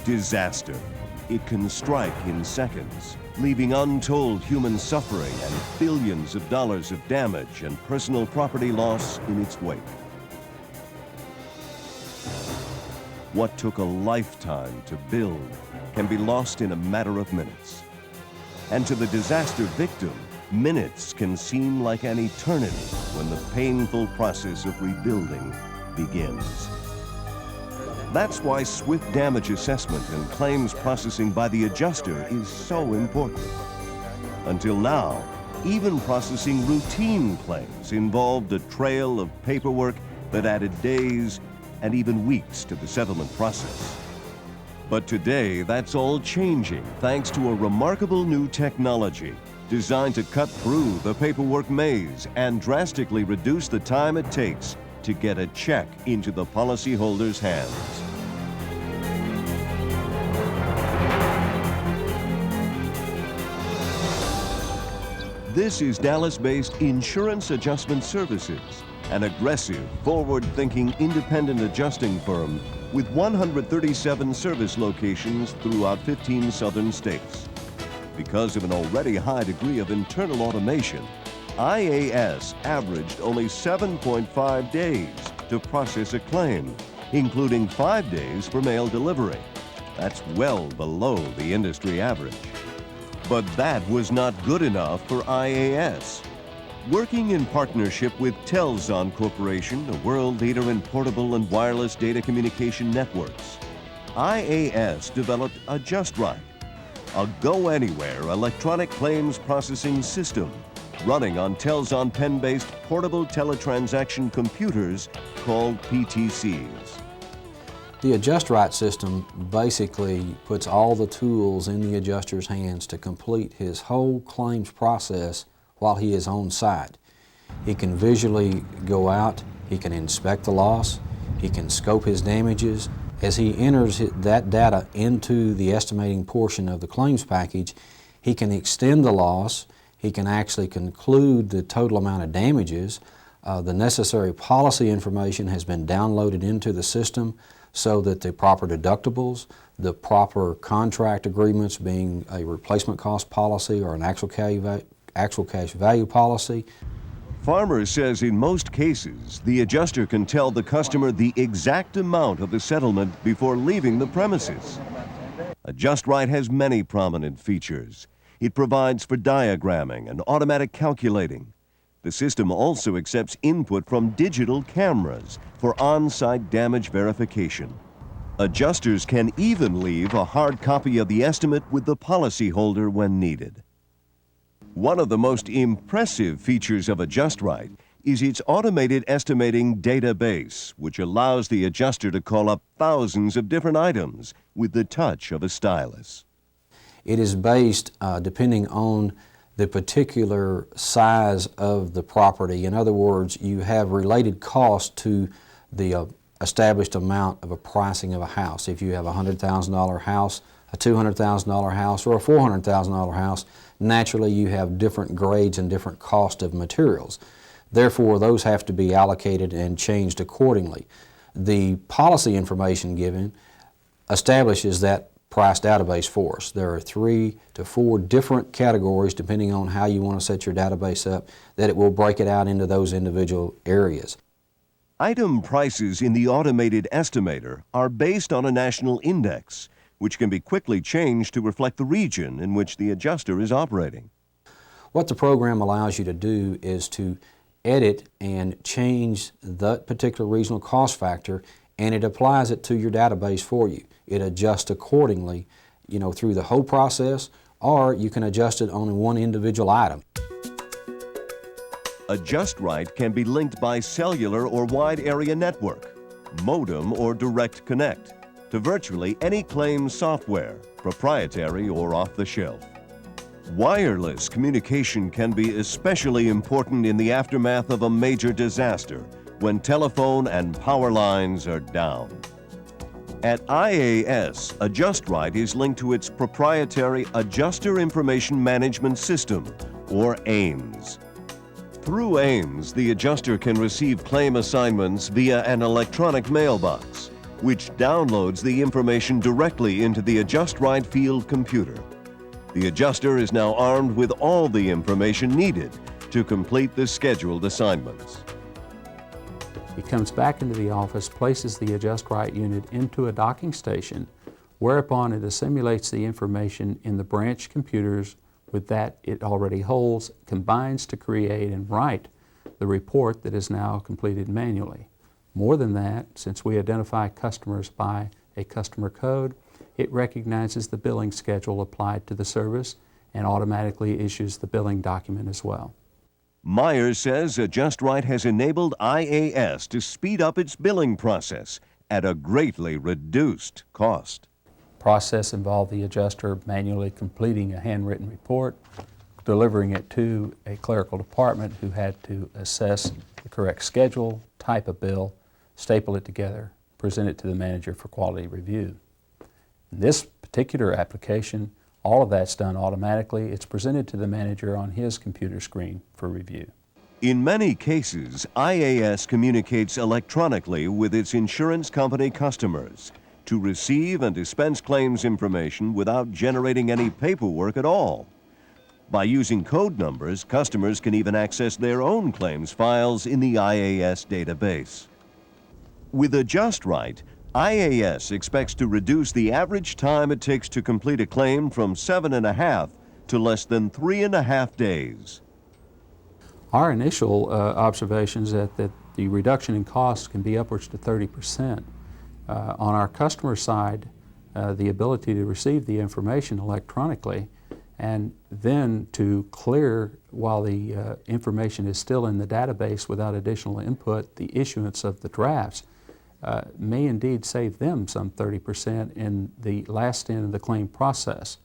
Disaster. It can strike in seconds, leaving untold human suffering and billions of dollars of damage and personal property loss in its wake. What took a lifetime to build can be lost in a matter of minutes. And to the disaster victim, minutes can seem like an eternity when the painful process of rebuilding begins. That's why swift damage assessment and claims processing by the adjuster is so important. Until now, even processing routine claims involved a trail of paperwork that added days and even weeks to the settlement process. But today, that's all changing thanks to a remarkable new technology designed to cut through the paperwork maze and drastically reduce the time it takes to get a check into the policyholder's hands. This is Dallas-based Insurance Adjustment Services, an aggressive, forward-thinking independent adjusting firm with 137 service locations throughout 15 southern states. Because of an already high degree of internal automation, IAS averaged only 7.5 days to process a claim, including 5 days for mail delivery. That's well below the industry average. But that was not good enough for IAS. Working in partnership with Telzon Corporation, a world leader in portable and wireless data communication networks, IAS developed AdjustRight, a go-anywhere electronic claims processing system running on Telzon pen-based portable teletransaction computers called PTCs. The AdjustRight system basically puts all the tools in the adjuster's hands to complete his whole claims process while he is on site. He can visually go out, he can inspect the loss, he can scope his damages. As he enters that data into the estimating portion of the claims package, he can extend the loss, he can actually conclude the total amount of damages. The necessary policy information has been downloaded into the system so that the proper deductibles, the proper contract agreements being a replacement cost policy or an actual cash value policy. Farmer says in most cases, the adjuster can tell the customer the exact amount of the settlement before leaving the premises. AdjustRight has many prominent features. It provides for diagramming and automatic calculating. The system also accepts input from digital cameras for on-site damage verification. Adjusters can even leave a hard copy of the estimate with the policyholder when needed. One of the most impressive features of AdjustRight is its automated estimating database, which allows the adjuster to call up thousands of different items with the touch of a stylus. It is based, depending on the particular size of the property. In other words, you have related costs to the established amount of a pricing of a house. If you have a $100,000 house, a $200,000 house, or a $400,000 house, naturally you have different grades and different cost of materials. Therefore, those have to be allocated and changed accordingly. The policy information given establishes that price database for us. There are 3 to 4 different categories, depending on how you want to set your database up, that it will break it out into those individual areas. Item prices in the automated estimator are based on a national index, which can be quickly changed to reflect the region in which the adjuster is operating. What the program allows you to do is to edit and change that particular regional cost factor, and it applies it to your database for you. It adjusts accordingly, through the whole process, or you can adjust it on one individual item. AdjustRight can be linked by cellular or wide area network, modem or direct connect, to virtually any claims software, proprietary or off the shelf. Wireless communication can be especially important in the aftermath of a major disaster when telephone and power lines are down. At IAS, AdjustRight is linked to its proprietary Adjuster Information Management System, or AIMS. Through AIMS, the adjuster can receive claim assignments via an electronic mailbox, which downloads the information directly into the AdjustRite field computer. The adjuster is now armed with all the information needed to complete the scheduled assignments. He comes back into the office, places the AdjustRite unit into a docking station, whereupon it assimilates the information in the branch computers with that it already holds, combines to create and write the report that is now completed manually. More than that, since we identify customers by a customer code, it recognizes the billing schedule applied to the service and automatically issues the billing document as well. Myers says AdjustRite has enabled IAS to speed up its billing process at a greatly reduced cost. Process involved the adjuster manually completing a handwritten report, delivering it to a clerical department who had to assess the correct schedule, type a bill, staple it together, present it to the manager for quality review. In this particular application, all of that's done automatically. It's presented to the manager on his computer screen for review. In many cases, IAS communicates electronically with its insurance company customers to receive and dispense claims information without generating any paperwork at all. By using code numbers, customers can even access their own claims files in the IAS database. With AdjustRite, IAS expects to reduce the average time it takes to complete a claim from 7.5 to less than 3.5 days. Our initial observations that the reduction in costs can be upwards to 30%. On our customer side, the ability to receive the information electronically and then to clear while the information is still in the database without additional input, the issuance of the drafts may indeed save them some 30% in the last end of the claim process.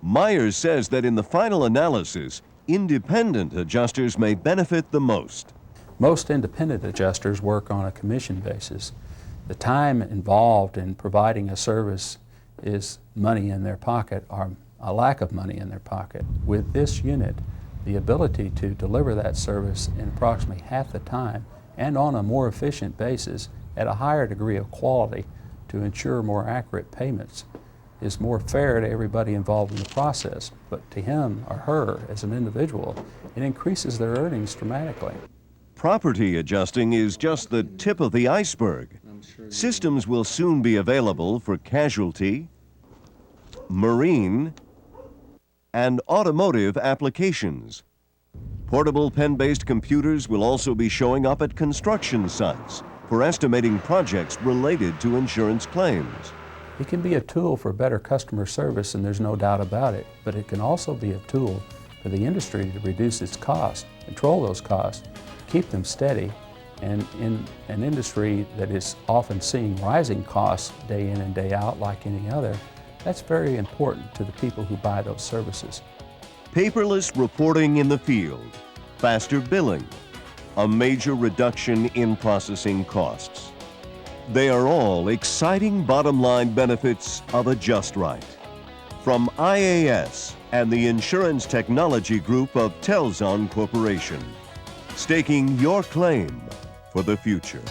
Myers says that in the final analysis, independent adjusters may benefit the most. Most independent adjusters work on a commission basis. The time involved in providing a service is money in their pocket or a lack of money in their pocket. With this unit, the ability to deliver that service in approximately half the time and on a more efficient basis at a higher degree of quality to ensure more accurate payments is more fair to everybody involved in the process, but to him or her as an individual, it increases their earnings dramatically. Property adjusting is just the tip of the iceberg. Systems will soon be available for casualty, marine, and automotive applications. Portable pen-based computers will also be showing up at construction sites for estimating projects related to insurance claims. It can be a tool for better customer service, and there's no doubt about it, but it can also be a tool for the industry to reduce its costs, control those costs, keep them steady, and in an industry that is often seeing rising costs day in and day out like any other, that's very important to the people who buy those services. Paperless reporting in the field, faster billing, a major reduction in processing costs. They are all exciting bottom-line benefits of AdjustRite. From IAS and the Insurance Technology Group of Telzon Corporation, staking your claim for the future.